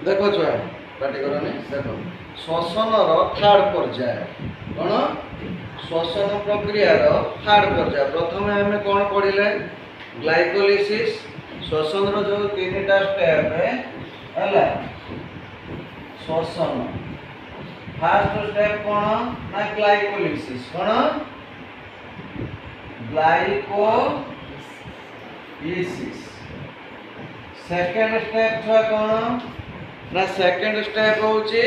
देखो छुआ पाटी करनी देख श्वसन थार्ड पर्याय कौन श्वसन प्रक्रिया थार्ड पर्याय प्रथम आम कौन पढ़ले ग्लाइकोलिसिस श्वसन जो तीन टा स्टेप है श्वसन फास्ट स्टेप कौन ना ग्लाइकोलिसिस कौन ग्लाइकोलिसिस सेकेंड स्टेप छुआ कौन ना सेकेंड स्टेप होची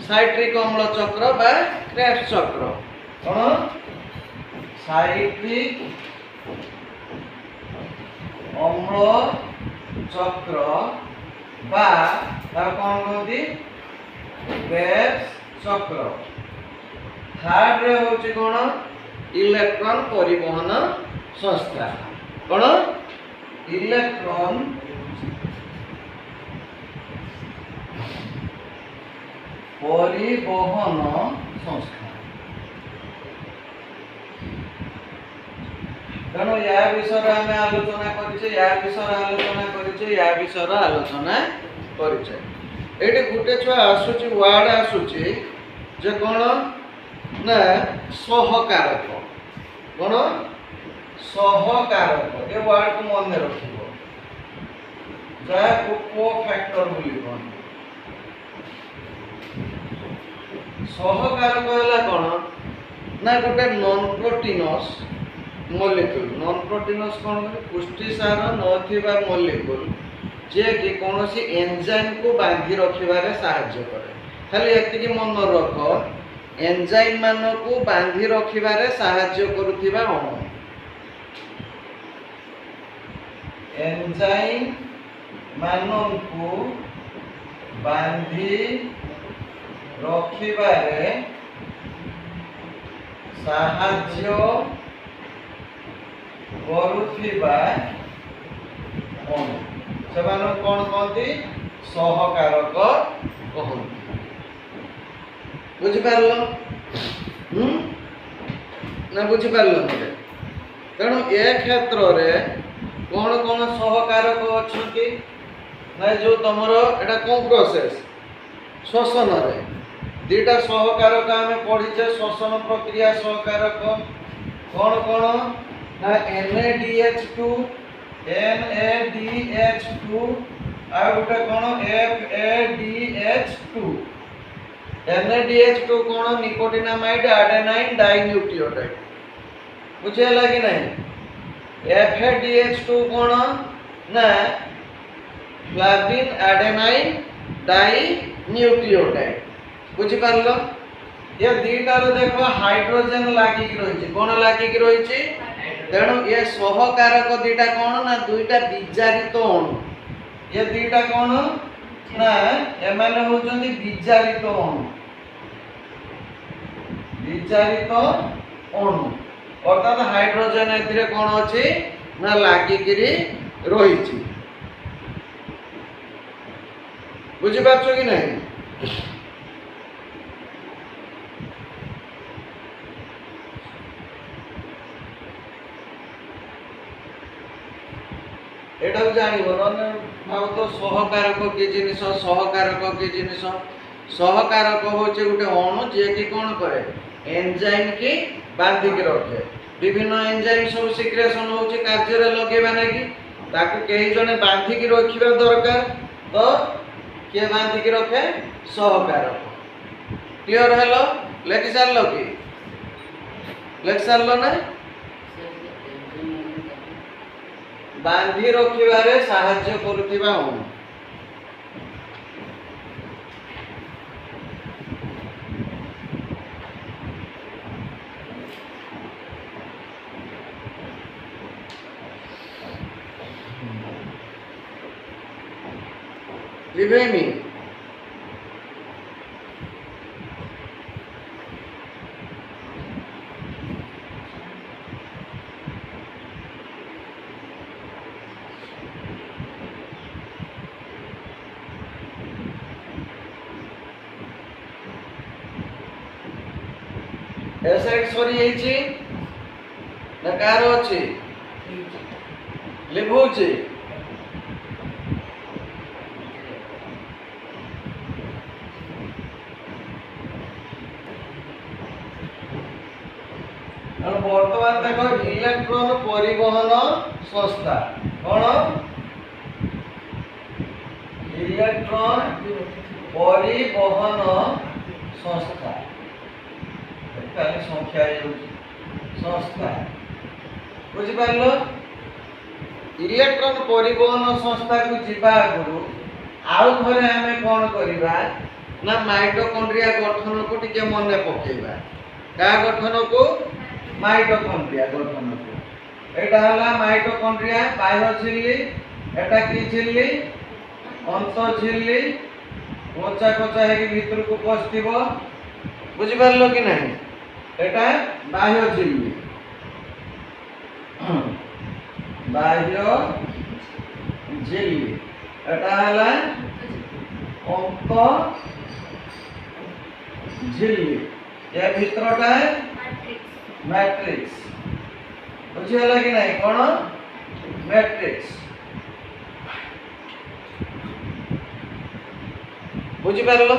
साइट्रिक अम्ल चक्र बा क्रेब्स चक्र कौन साइट्रिक अम्ल चक्र बा कौन कहती क्रेब्स चक्र थर्ड रे होची कौन इलेक्ट्रॉन परिवहन संस्था कौन इलेक्ट्रॉन परिवहन संस्था तेणु या विषय आम आलोचना करिचे ये गोटे छुआ आसूची वार्ड आसूची जे कौन ना सहकारक कौन सहकारक ये वार्ड को मन रखिबो जहाँ को फैक्टर बोली कहते सहकारक है कौन ना गोटे non proteins molecule non proteins कौन पुष्टिसार नथिबा मॉलिक्यूल जे कि कौन सी एंजाइम को बांधी रखिबारे सहायता करे खाली एतिकी मन रख एंजाइम मान को बांधी रखिबारे सहायता करुथिबा अणु एंजाइम मान को बांधी रखिबारे साहाय्य करुथिबा अणु सेमानो कौन कहती सहकारक कहती बुझी पारल ना बुझी पारल मते तेणु ए क्षेत्र रे कौन कौन सहकारक अच्छी ना जो तुमर एटा कौन प्रोसेस श्वसन रे दीटा सहकारक आम पढ़ीचे श्वसन प्रक्रिया सहकारक कौन कौन ना NADH2 NADH2 आ गोटे कौन FADH2 NADH2 कौन निकोटिनामाइड एडेनाइन डाइन्यूक्लियोटाइड बुझेला कि नहीं FADH2 कौन ना फ्लाविन एडेनाइन डाइन्यूक्लियोटाइड बुझी पारलो ये दीटार देखो हाइड्रोजन लागिक रही कौन लागिक रही तेणु ये सहकारक दीटा कौन ना दुईटा विजारित अणु ये दीटा कौन ना एमाने होचंदी विजारित अणु अर्थात हाइड्रोजन एथिरे कौन अछि ना लागिकिरी रही बुझी पारछो कि नहीं एटा जानिबो न भाव तो सहकारक के जिनिस सहकारक होचे गोटे अणु जे कि कोन करे एंजाइम के बांधी के रखे विभिन्न एंजाइम सब सिक्रेशन होचे कार्य रे लगेबा नाकि ताकू केही जने बांधी के रखिबा दरकार तो के बांधी के रखे सहकारक क्लियर हेलो लेखि सारलो कि लेखि सारलो ना बांधी रखिबारे साहाय्य करुथिबा अणु त्रिवेणी एसाइड सरी जाइछि ना कार अछि लिभुछि इलेक्ट्रॉन परिवहन संस्था कौन इलेक्ट्रॉन परिवहन संस्था खाली संख्या संस्था बुझिपार इलेक्ट्रॉन परिवहन संस्था को जीवा आगु आउ थरे आमे कौन करिबा ना माइटोकॉन्ड्रिया गठन को टिके मने पकेबा का गठन को माइटोकॉन्ड्रिया गठन को एटा हला माइटोकॉन्ड्रिया बाह्य झिल्ली एटा की झिल्ली अंत झिल्ली कोचा कोचा है भीतर को पस्तिबो बुझि पारलो कि नहीं एटा बाह्य झिल्ली बाह्य झिल्ली एटा हला अंत झिल्ली या भीतरटा मैट्रिक्स बुझिला कि नहीं कोन मैट्रिक्स बुझि पारलो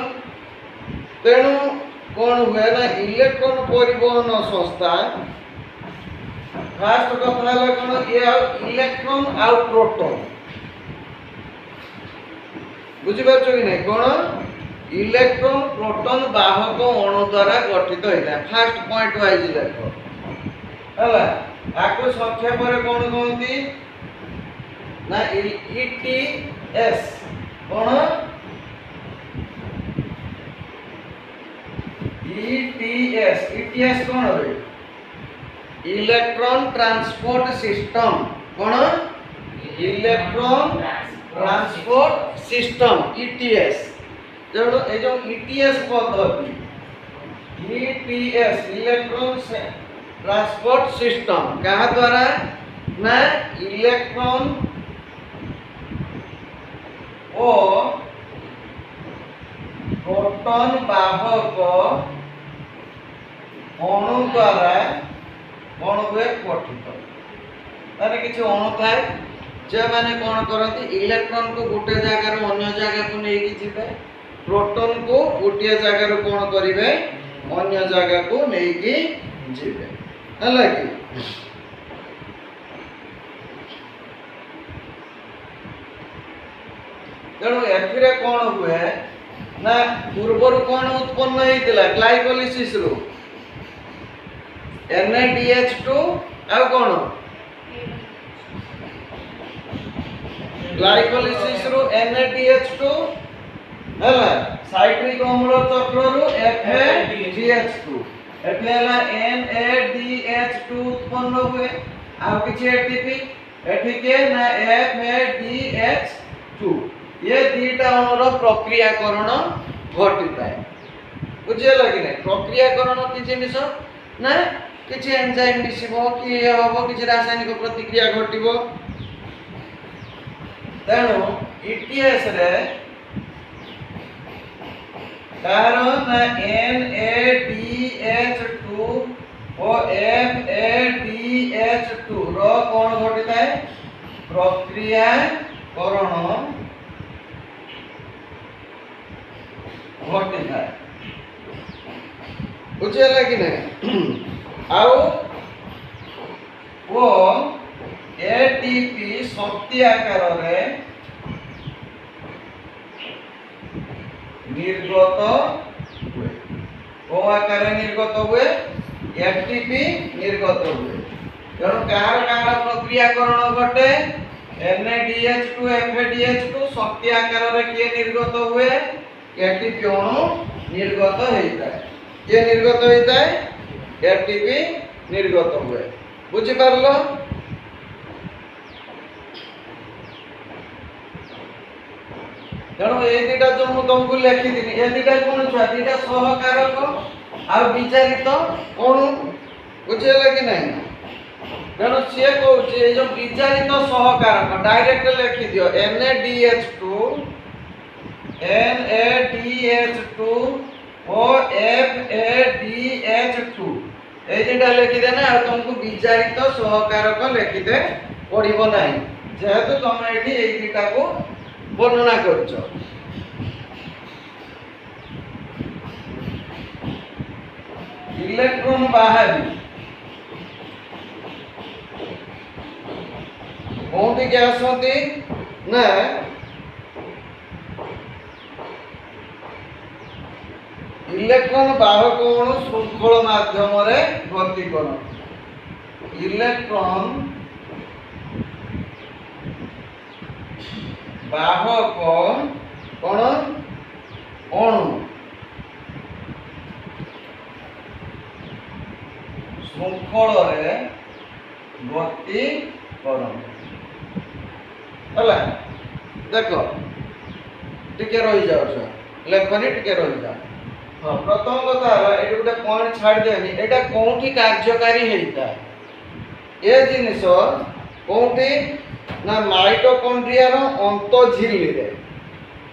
तेणु कौन हुए ना इलेक्ट्रॉन परिवहन संस्था फास्ट कथा है कौन ये इलेक्ट्रॉन आउ प्रोटॉन बुझि पारछो कि नहीं कौन इलेक्ट्रॉन प्रोटॉन वाहक अणु द्वारा गठित होता है फास्ट पॉइंट वाइज इलेक्ट्रॉन हला आको संक्षेप रे कौन कहती ना ईटीएस कौन ईटीएस कौन रे इलेक्ट्रॉन ट्रांसपोर्ट सिस्टम कौन इलेक्ट्रॉन ट्रांसपोर्ट सिस्टम ईटीएस जो ए जो ईटीएस पद्धति ईटीएस इलेक्ट्रॉन ट्रांसपोर्ट सिस्टम कहा द्वारा ना इलेक्ट्रॉन ओ प्रोटॉन वाहक अणु द्वारा कौन हुए गठित माने किसी अणु थाए जे माने कौन करती इलेक्ट्रॉन को गोटे जगार अन्य जगह को नहीं जीवे प्रोटॉन को गोटे जगार कौन करेंगे अन्य जगह को नहीं जीवे हला कि तेणु एथिरे कौन हुए ना पूर्वर कौन उत्पन्न होइतिला ग्लाइकोलिसिस रो NADH2 आ कौन ग्लाइकोलिसिस रो NADH2 हला साइट्रिक अम्ल चक्र रो FADH2 एठी हला NADH2 उत्पन्न हुए आ किछि ATP एठी के ना FADH2 ये दीटा अणुर प्रक्रियाकरण घटिता है बुझिला कि नहीं प्रक्रियाकरण कि जिनिस ना किछि एंजाइम मिसिबो कि हबो किछि रासायनिक प्रतिक्रिया घटिबो तेणु ईटीएस रे कारण ना NADH2 और FADH2 रो कौन घटिता है प्रक्रियाकरण घटिता है बुझिला कि नहीं आउ वो एटीपी शक्ति आकार रे निर्गत हुए वो आकार निर्गत हुए एटीपी निर्गत हुए तेणु कहार कहार प्रक्रियाकरण घटे NADH2 FADH2 शक्ति आकार रे किए निर्गत हुए एटीपी अणु निर्गत होता है ये निर्गत होता है एटीपी निर्गत हुए बुझी पारलो तेणु ये दीटा जो मु तुमको लिखी थी ये दीटा कौन छुआ दीटा सहकारक आ विचारित कौन बुझेला कि नहीं तेणु सी कहूँ ये जो विचारित सहकारक डायरेक्ट लिखि दियो NADH2 और FADH2 ए जेटा लिखि देना आ तुमको विचारित सहकारक लिखि दे पड़िबो नाही जेहेतु तुम एठी ए दीटा को वर्णना करछो इलेक्ट्रॉन बाहरी कोठी के आसती ना इलेक्ट्रॉन बाहक अणु श्रृंखल माध्यम रे गति कर इलेक्ट्रॉन बाहक कौन अणु श्रृंखल रे गति कर देख टिके रही जाओ लेखनी टिके रही जाओ। हाँ प्रथम कथा ये गोटे पॉइंट छाड़ देनी एटा कौटी कार्यकारी होता ये जिनिस कौटी ना माइटोकॉन्ड्रिया रो अंत झिल्ली रे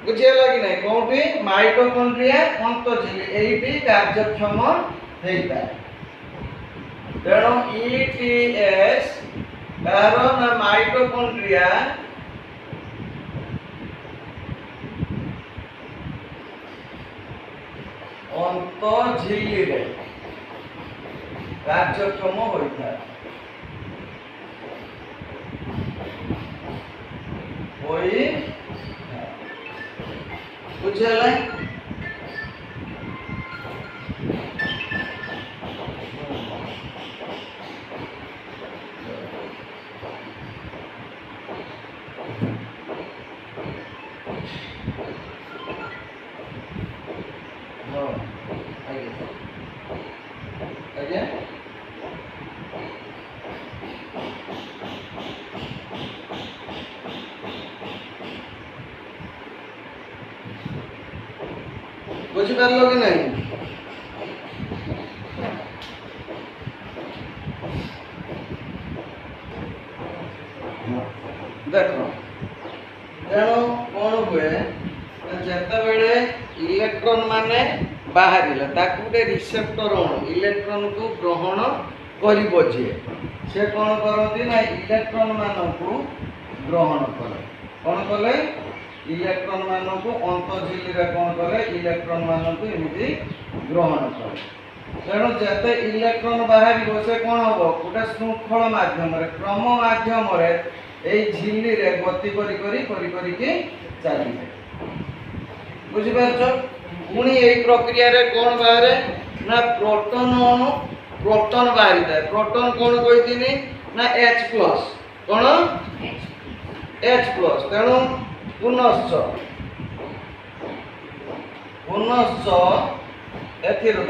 बुझेला कि नहीं कौटी माइटोकॉन्ड्रिया अंत झिल्ली एही कार्यक्षम होता तेणु ईटीएस कारण ना माइटोकॉन्ड्रिया अंत झिल्ली रे कार्यक्षम होता होई बुझेला बुझिपार कि नहीं देख तेणु कौन हुए जिते बड़े इलेक्ट्रॉन माने बाहर गोटे रिसेप्टर अणु इलेक्ट्रॉन को ग्रहण कर से कौन करती ना इलेक्ट्रॉन मान को ग्रहण करे कौन कले इलेक्ट्रॉन मान को अंत झिल्ली रे कौन करे इलेक्ट्रॉन मान को एमती ग्रहण करे तेणु जिते इलेक्ट्रॉन बाहर से कौन हम गोटे श्रृंखल मध्यम क्रम मध्यम झिल्ली रे गति करी करी करी करी के चलिए बुझिपार पुणी यही प्रक्रिया रे कौन बाहर ना प्रोटॉन अणु प्रोटॉन बाहरी था प्रोटॉन कौन कही ना H+ कौन H+ तेणु पुनश्च एथिरु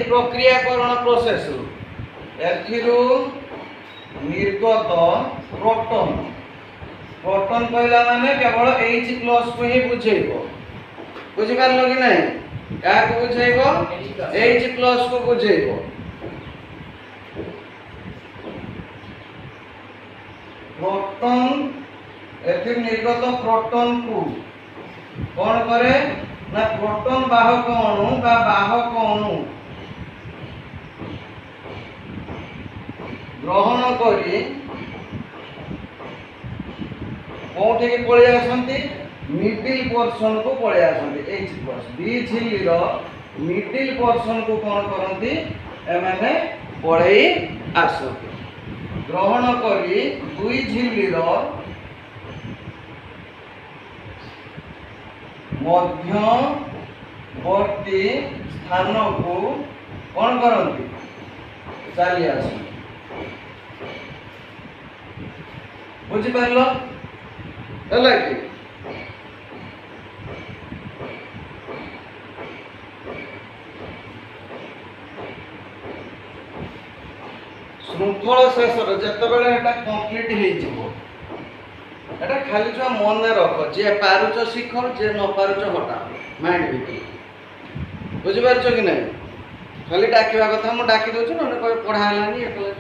प्रक्रियाकरण प्रोसेस एथिरु निर्गत प्रोटॉन प्रोटॉन कहला माने केवल H+ को ही बुझेइबो बुझिपारल कि नहीं क्या को बुझेइबो H+ को बुझेइबो प्रोटॉन एथिर निर्गत प्रोटॉन को कौन करे ना प्रोटॉन बाहक अणु बा बाहक अणु ग्रहण करी कोठी के पळे आसंती मिडिल पोर्शन को पळे आसंती H+ दी झिल्ली रो मिडिल पोर्शन को कौन करंती एमाने पळे आसंती ग्रहण करी दुई झिल्ली रो मध्यवर्ती स्थान को कौन करती चली आस बुझिपार कि श्रृंखल शेष जिते कम्प्लीट होटा खाली जो मन रख जे पारुच शिख जे न पारुच हटा माइंड भीतर बुझिपार कि नहीं खाली डाकिवा कथा मु डाकी दउछु न कोई पढ़ालानी एकला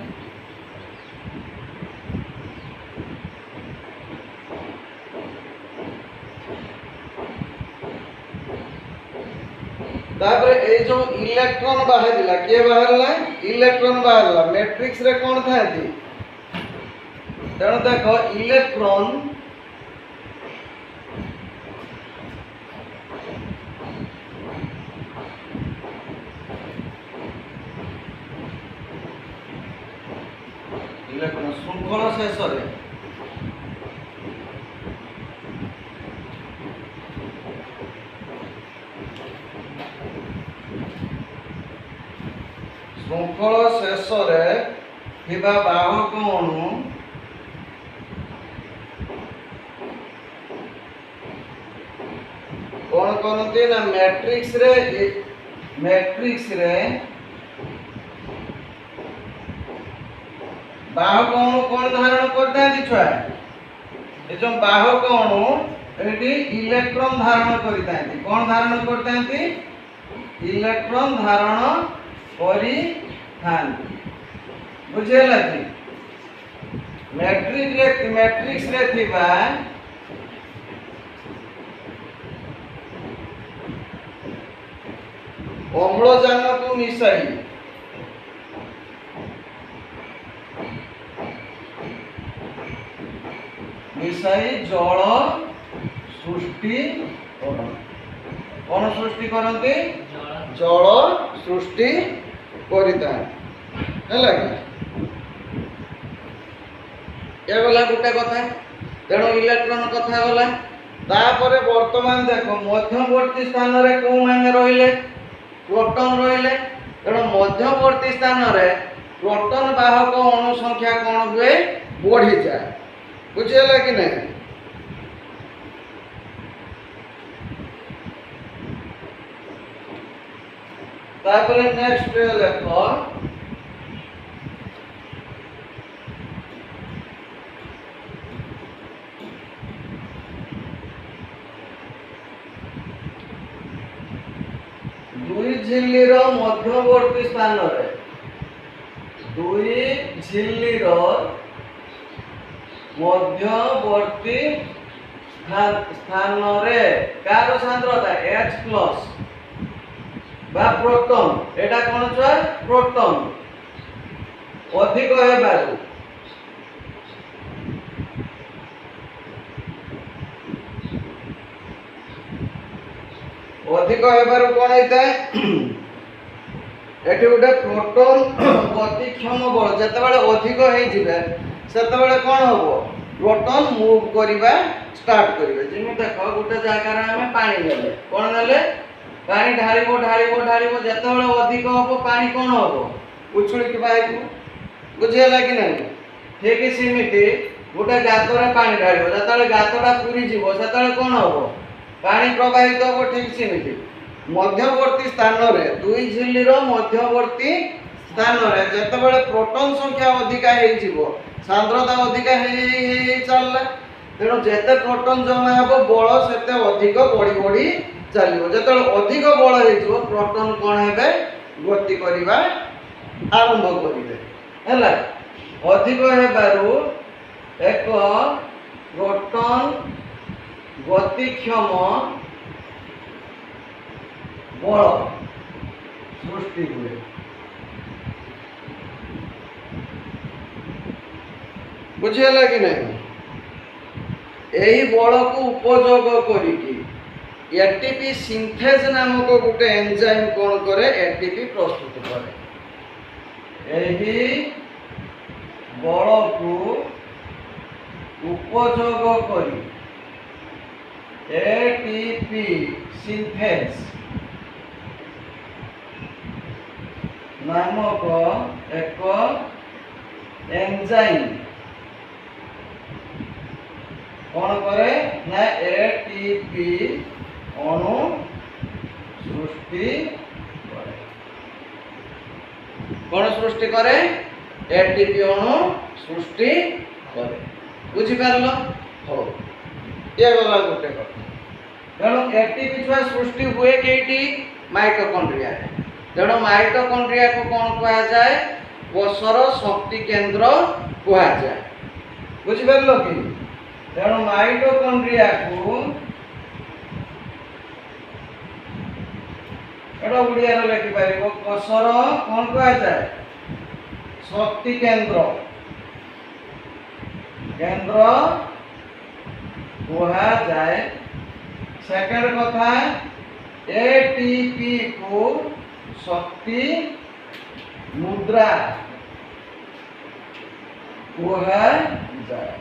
तापर ए जो इलेक्ट्रॉन बाहरला के बाहरला इलेक्ट्रॉन बाहरला मैट्रिक्स रे कोन थाती तेणु देख इलेक्ट्रॉन इलेक्ट्रॉन श्रृंखल शेष ଶୃଙ୍ଖଳ ଶେଷରେ ଥିବା ବାହକ ଅଣୁ कौन करते ना मैट्रिक्स रे बाहक अणु कौन धारण करता छुआ ये जो बाहक अणु ये इलेक्ट्रॉन धारण करता कौन धारण करता इलेक्ट्रॉन धारण करी बुझेला कि मैट्रिक्स रे थिबा अम्लजान को मिसाई जल सृष्टि कौन सृष्टि करते जल सृष्टि करता है ये गला गोटे कथा तेणु इलेक्ट्रॉन कथा गला तापर वर्तमान देख मध्यवर्ती स्थान रे को माने रहिले प्रोटॉन रहिले तेणु मध्यवर्ती स्थान रे प्रोटॉन वाहक अणु संख्या कौन हुए बढ़ी जाए बुझेला कि नहीं तापर नेक्स्ट लेखो दुई झिल्लीर मध्यवर्ती स्थान रे मध्यवर्ती स्थान रे कार सांद्रता H+ बा प्रोटॉन एटा कोन छ प्रोटॉन अधिक हेबारु कोन हेता एठी उडे प्रोटॉन गतिक्षम बल जतबेले अधिक हे जिवे सेतबेले कोन होबो प्रोटॉन मूव करिबा स्टार्ट करिवे जिमि देखो गुटे जागा रे हमें पानी नेले कोन नेले पानी ढालिबो जतबेले अधिक होबो पानी कोन होबो उछुली के बाहेकु बुझेला कि नहीं ठीक सेमिति गुटे गात रे पानी ढालिबो जतबेले गातटा पूरी जीवो सेतबेले कोन होबो पानी प्रवाहित होबो ठीक सेमिति मध्यवर्ती स्थान रे दुई झिल्लीर मध्यवर्ती स्थान रे जतबेले प्रोटॉन संख्या अधिक हे जीवो सांद्रता अधिक हे चलला तेणु जेते प्रोटॉन जमा हेबो बल सेते अधिक बढ़ी चलियो जतबेले अधिक बल हे जीवो प्रोटॉन कोन हेबे गति करिबा आरंभ करिवे हैला अधिक हेबारु एक प्रोटॉन गतिक्षम बल सृष्टि हुए बुझेला कि नहीं एही बल को उपयोग करिकी एटीपी सिंथेज नामक गोटे एंजाइम कौन करे एटीपी प्रस्तुत करे एही बल को उपयोग करी एटीपी सिंथेज नामक एक एंजाइम कौन करे ना एटीपी अणु सृष्टि करे कौन सृष्टि करे एटीपी अणु सृष्टि करे बुझी पारलो हो ये गला गोटे कथा तेणु एटीपी छुआ सृष्टि हुए केटी माइटोकॉन्ड्रिया तेणु माइटोकॉन्ड्रिया को कौन कहा जाए कोषर शक्ति केंद्र कहा जाए बुझी पारलो कि तेणु माइटोकॉन्ड्रिया को एटा उड़िया रे लिखि पारिबो कोषर कोन कहा जाए शक्ति केंद्र कहा जाए सेकंड कथा एटीपी को शक्ति मुद्रा कहा जाए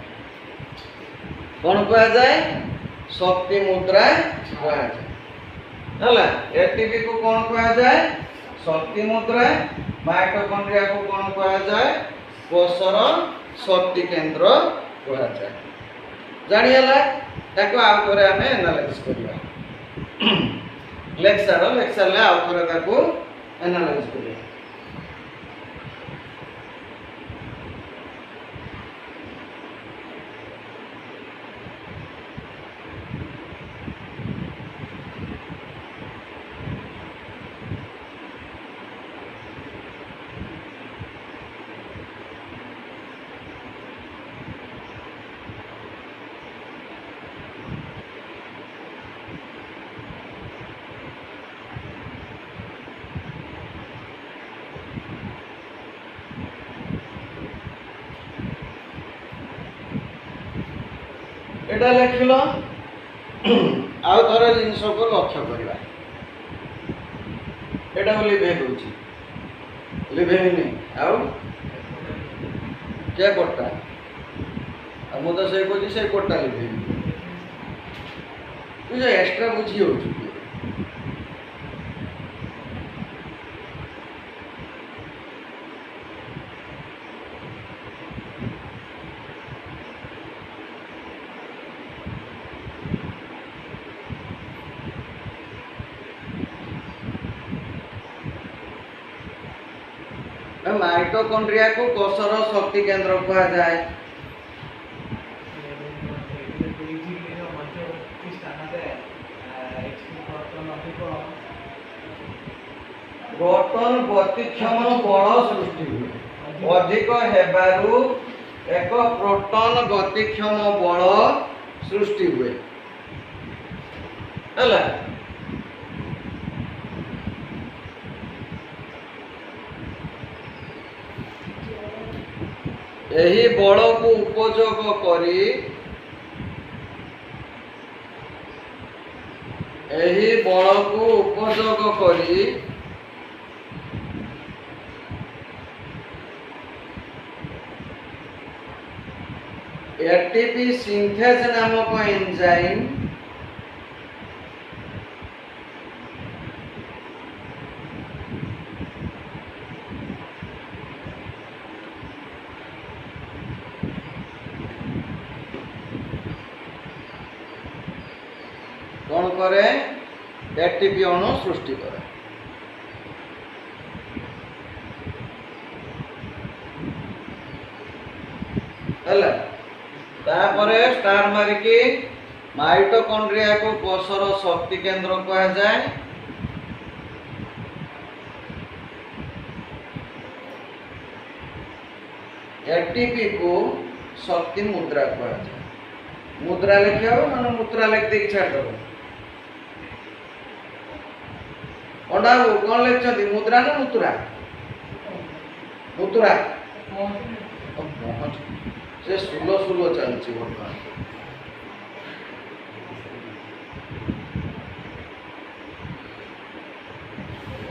कौन कहा जाए शक्ति मुद्रा कहा जाए हला एटीपी को कौन कहा जाए शक्ति मुद्रा माइटोकॉन्ड्रिया को कौन कहा जाए कोषर शक्ति केंद्र कहा जाए जानियला ताको आउ थोरे हमें एनालाइज करिया लेक्चर ले आउ थोरे ताको एनालाइज करिया एटा लिखिलो आउ थोड़ा जिनस को लक्ष्य करवा एटा लिभे होची लिभेनी आउ क्या कोटा आ मु तो से कोची से कोटा लिभे तू जे एक्स्ट्रा बुझी होची माइटोकॉन्ड्रिया को कोषर शक्ति केंद्र कहा जाए प्रोटॉन गतिक्षम बल सृष्टि हुए अधिक हेबारु एक प्रोटॉन गतिक्षम बल सृष्टि हुए हला एही बल को उपयोग करी एही बल को उपयोग करी एटीपी सिंथेज नामक एंजाइम कौन करे एटीपी अणु सृष्टि करे हला तापरे स्टार मारिकी माइटोकॉन्ड्रिया को कोषर शक्ति केंद्र कहा जाए एटीपी को शक्ति मुद्रा कहा जाए मुद्रा लिखा हो माने मुद्रा लिख दे छाड़ दो अंडा कौन लिखछथि मुद्रा ना मुद्रा मुद्रा से सुलो सुलो चलछि वर्तमान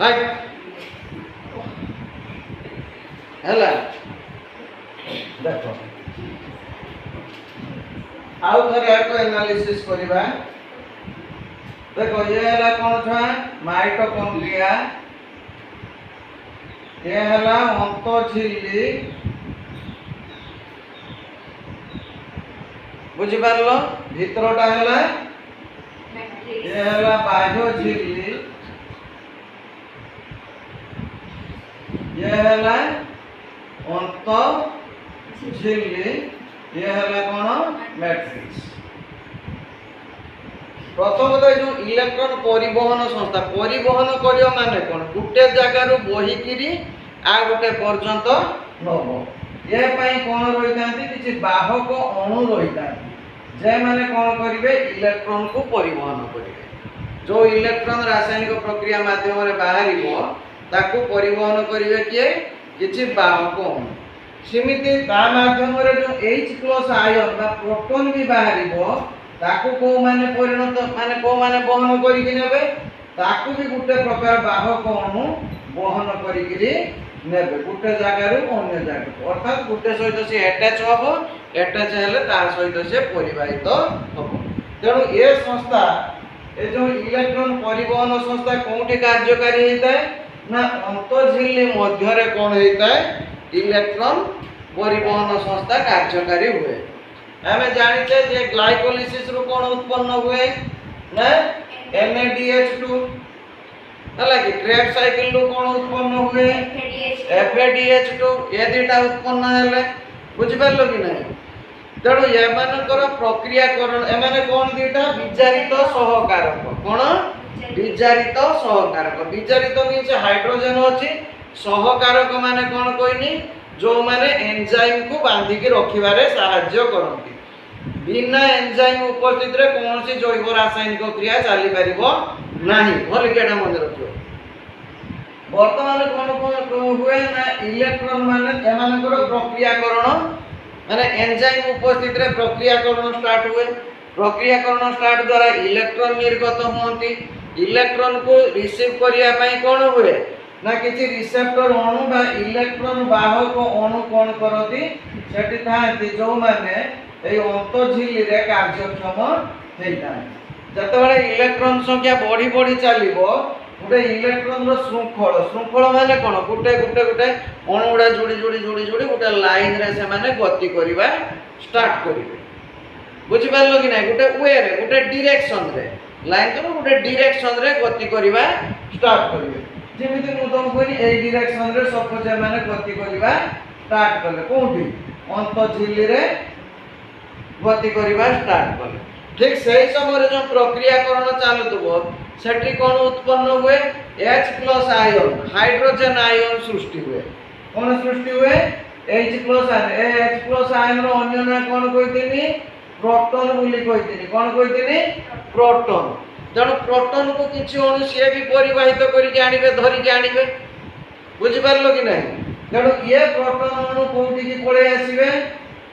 हाय हला देखो आउ थरे को एनालिसिस करिबा देखो ये हला कोन था माइटोकॉन्ड्रिया ये हला अंतःझिल्ली बुझि पारलो भीतरटा हला ये हला बाह्य झिल्ली ये हला अंतःझिल्ली ये हला कोन मैट्रिक्स प्रथम तो जो इलेक्ट्रॉन परिवहन संस्था परिवहन करियो माने कोन गुटे जगह रु बोही किरी आ गुटे पर्यंत नबो ये पई कोन रहितांती किछि बाहक अणु रहितांती जे माने कोन करिवे इलेक्ट्रॉन को परिवहन करिवे जो इलेक्ट्रॉन रासायनिक प्रक्रिया माध्यम रे बाहरिबो ताकू परिवहन करिवे किए किछि बाहक अणु सिमिति ता माध्यम रे जो H+ आयन बा प्रोटॉन भी बाहरिबो ताकू को माने परिणत माने को माने बहन करी कि नेबे ताकू भी गुटे प्रकार बाहक अणु बहन करी कि नेबे गुटे जगह रु अन्य जगह अर्थात गुटे सहित से अटैच होबो अटैच हेले तार सहित से परिवाहित होबो तेणु ये संस्था ए जो इलेक्ट्रॉन परिवहन संस्था कोठी कार्यकारी हेताय ना अंतःझिल्ली मध्य कौन होता है इलेक्ट्रॉन परिवहन संस्था कार्यकारी हुए। आम जाचे जे ग्लाइकोलिसिस रु कौन उत्पन्न हुए ना NADH2 है कि क्रेब्स साइकिल रु कौन उत्पन्न हुए FADH2 ये दुटा उत्पन्न है बुझिपार कि नहीं। तेणु एमानकर प्रक्रियाकरण एमाने कौन दुटा विजारित सहकारक कौन विजारित सहकारक विजारित मीन्स हाइड्रोजन अच्छी सहकारक माने कौन कहनी जो माने एंजाइम को बांधिकी रखिबारे साहाय्य करती। बिना एंजाइम उपस्थित रे कौन सी जैव रासायनिक क्रिया चली पारिबो नाही भल केडा मन रखियो। वर्तमान कौन हुए ना इलेक्ट्रॉन माने एमानकर प्रक्रियाकरण माने एंजाइम उपस्थित रे प्रक्रियाकरण स्टार्ट हुए। प्रक्रियाकरण स्टार्ट द्वारा इलेक्ट्रॉन निर्गत होती। इलेक्ट्रॉन को रिसीव करिया पई कौन हुए ना किछि रिसेप्टर अणु बा इलेक्ट्रॉन वाहक अणु कौन करती सेठी थांती जो माने ए अंतःझिल्ली रे कार्यक्षम हेता। जतबेले इलेक्ट्रॉन संख्या बढ़ी बढ़ी चलिबो गोटे इलेक्ट्रॉन रो श्रृंखल श्रृंखल माने कोन गुटे गुटे गुटे अणुडा जोड़ी जोड़ी जोड़ी जोड़ी गोटे लाइन रे से माने गति करिबा स्टार्ट करिवे। बुझि पारलो कि नै गोटे वे रे गोटे डायरेक्शन रे लाइन तो गोटे डायरेक्शन रे गति करिबा स्टार्ट करिवे। जेमिति मु तुम कोनी ए डायरेक्शन रे सपोज माने गति करिबा स्टार्ट करले कोठी अंतःझिल्ली रे गति करिबा स्टार्ट करले। ठीक सही समय जो प्रक्रियाकरण चालुथबो सेठी कौन उत्पन्न हुए H+ आयन हाइड्रोजन आयन सृष्टि हुए। कौन सृष्टि हुए H+ आयन H+ आयन रो अन्य नाम कौन कहितनी प्रोटॉन बोली कहितनी कौन कहितनी प्रोटॉन। तेणु प्रोटॉन को किछि अणु से भी परिवाहित करिके आनिबे धरिके आनिबे बुझि पारलो कि नहीं। तेणु ये प्रोटॉन अणु कोठी की पळे आसीबे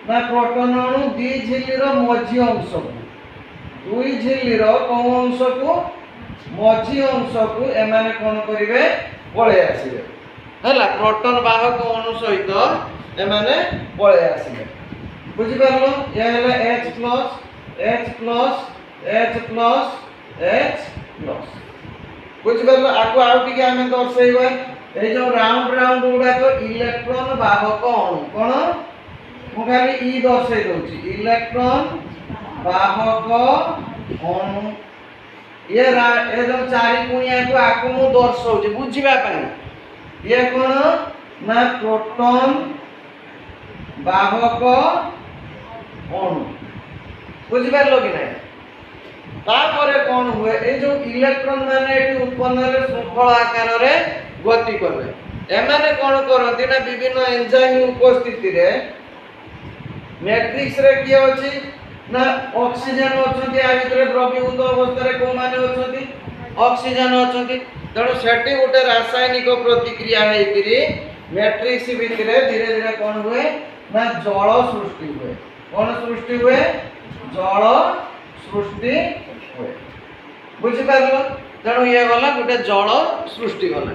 ना प्रोटॉन अणु दी झिल्ली रो मझी अंश को दुई झिल्ली रो कोन अंश को मझी अंश को एमाने कोन करिवे पळे आसीबे हला प्रोटॉन वाहक अणु सहित एमाने पळे आसीबे बुझि पारलो। ये हला H+ बुझि पारलो। आको आउ टिके आमे दर्शैबा ए जो राउंड राउंड उडा तो इलेक्ट्रॉन वाहक अणु कोन मु खाली ई दर्शै दोछि इलेक्ट्रॉन वाहक अणु ये जो चारि कुणिया को आको मु दर्शौछि बुझिबा पई ये कोन ना प्रोटॉन वाहक अणु बुझि पारलो कि नै। तापरे कौन हुए ए जो इलेक्ट्रॉन माने एटी उत्पन्न रे श्रृंखला आकार रे गति करबे एमाने कोन करंती ना विभिन्न एंजाइम उपस्थिति रे मैट्रिक्स रे की अछि ना ऑक्सीजन अछंती आ भितरे द्रवीभूत अवस्था रे को माने अछंती ऑक्सीजन अछंती। तेणु सेठी गोटे रासायनिक प्रतिक्रिया हेकरी मैट्रिक्स भितरे धीरे धीरे कौन हुए ना जल सृष्टि हुए। कौन सृष्टि हुए जल सृष्टि हुए बुझि पारलो। तेणु ये गला गोटे जल सृष्टि गला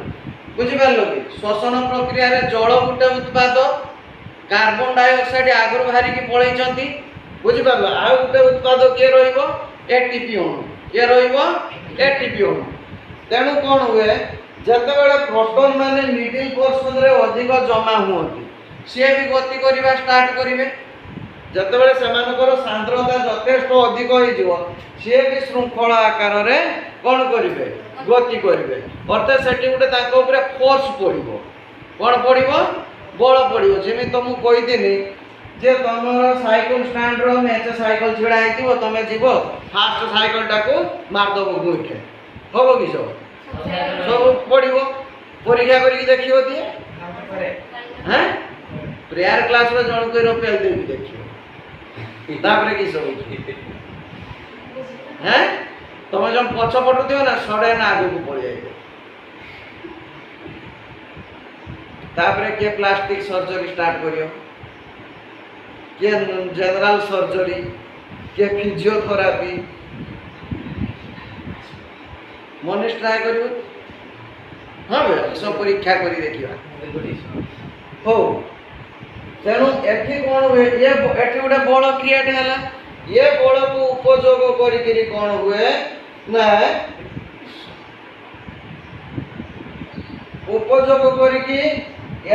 बुझि पारलो कि श्वसन प्रक्रिया रे जल गोटे उत्पाद कार्बन डाइऑक्साइड आगुर बाहरी की पळैचंती बुझि पारलो। आ गोटे उत्पाद के रहिबो एटीपी अणु ये रहिबो एटीपी अणु। तेणु कोन हुए जतबेले प्रोटॉन माने मिडिल पोर्शन रे अधिक जमा हुअंती से भी गति करिबा स्टार्ट करिवे। जतबेले सेमानकर सांद्रता यथेष्ट अधिक होई जिवो से भी श्रृंखला आकार रे कोन करिवे गति करिवे। अर्थात सेठी गोटे ताको ऊपर फोर्स पड़िबो कोन पड़िबो बल पड़िबो। जेमि तुम कहिदिनी जे तमर साइकिल स्टैंड रो मेचे साइकिल छिड़ा हेतिबो तमे जीवो फास्ट साइकिल टाको मार दबो गुइठे होबो कि सब पड़िबो परीक्षा करिक देखियो दिए हैं प्रेयर क्लास रे जण को रोपेल देबी देखियो तापरे कि सब हैं तुम जब पछ पटु दियो ना सडे ना आगु को पड़ी जाइबो। तापरे के प्लास्टिक सर्जरी स्टार्ट करियो के जनरल सर्जरी के फिजियोथेरापी मनीष ट्राई करियो हाँ बे सब परीक्षा करी देखियो हो। तेणु एठी कौन हुए ये एठी गोटे बल क्रिएट हैला ये बल को उपयोग करी कौन हुए ना उपयोग करिकी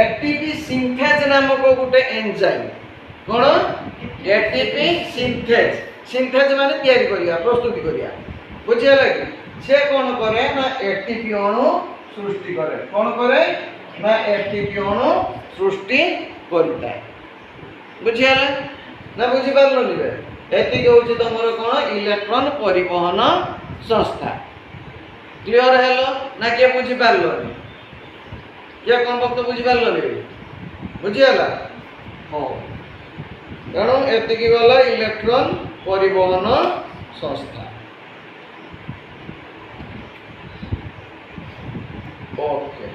एटीपी सिंथेज नामक गोटे एंजाइम कोन एटीपी सिंथेज सिंथेज माने तैयारी करिया प्रस्तुति करिया बुझियला कि से कोन करे ना एटीपी अणु सृष्टि करे कोन करे ना एटीपी अणु सृष्टि करता बुझियला ना बुझी पारलो निबे एति होउची तमरो कोन इलेक्ट्रॉन परिवहन संस्था क्लियर हेलो ना के बुझी पारलो क्या कौन वक्त बुझी पारलो रे बुझियला हां तेणु एतिकी गला इलेक्ट्रॉन परिवहन संस्था ओके